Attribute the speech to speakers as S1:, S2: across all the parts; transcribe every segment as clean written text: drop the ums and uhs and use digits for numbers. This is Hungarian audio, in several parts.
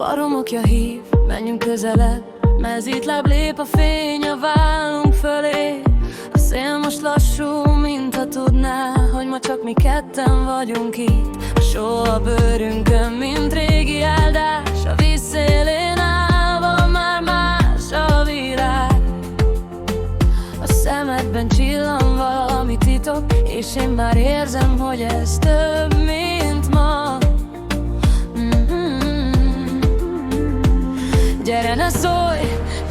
S1: Baromokja hív, menjünk közelebb, mezítláb lép a fény a vállunk fölé. A szél most lassú, mintha tudná, hogy ma csak mi ketten vagyunk itt. A só a bőrünkön, mint régi áldás, a víz szélén állva már más a világ. A szemedben csillan valami titok, és én már érzem, hogy ez több, mint ma. Gyere, ne szólj,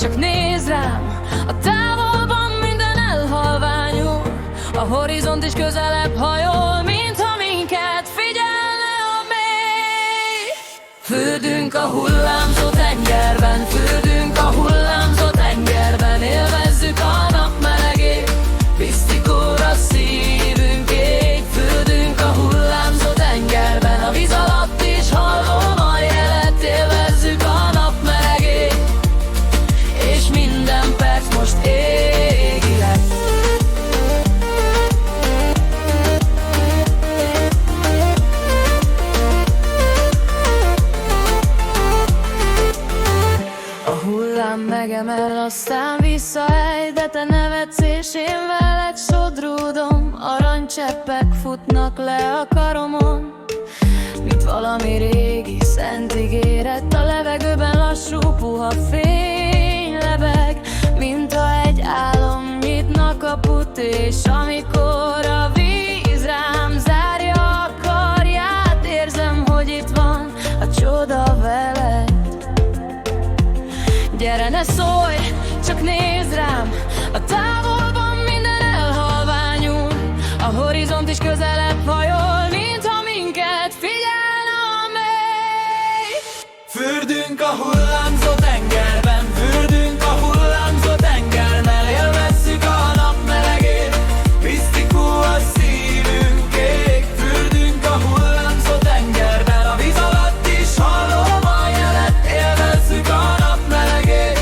S1: csak nézd rám, a távolban minden elhalványul. A horizont is közelebb hajol, mintha minket figyelne a mély. Fürdünk a hullámzó tengerben, fürdünk a hullámzó tengerben, élvezzük a nap melegét, pisztikor a szívünk ég. Fürdünk a hullámzó tengerben, a víz alatt is hallom a jelet, élvezzük a nap melegét, és minden perc most égi lesz. A hullám megemel, aztán visszaejt, de te nevetsz és én veled sodródom. Aranycseppek futnak le a karomon, mint valami régi szent ígéret. A levegőben lassú, puha fény lebeg, mintha egy álom nyitna kaput, és amikor a víz rám zárja a karját, érzem, hogy itt van a csoda veled. Gyere, ne szólj, csak nézd rám, a távolban minden elhalványul. A horizont is közelebb hajol, mintha minket figyelne a mély.
S2: Fürdünk a hullámzó tengerben, fürdünk a hullámzó tengerben, élvezzük a nap melegét, misztikú a szívünk ég. Fürdünk a hullámzó tengerben, a víz alatt is hallom a jelet, élvezzük a nap melegét,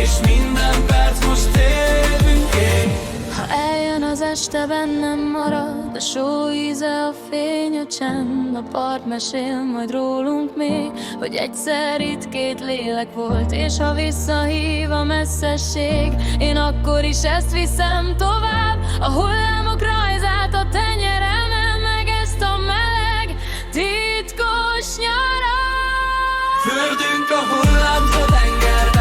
S2: és minden perc most élünk ég.
S1: Ha eljön az este, bennem marad a só íze, a fény, a csend. A part mesél majd rólunk még, hogy egyszer itt két lélek volt, és ha visszahív a messzesség, én akkor is ezt viszem tovább. A hullámok rajzát a tenyeremen, meg ezt a meleg, titkos nyarat.
S2: Fürdünk a hullámzó tengerben,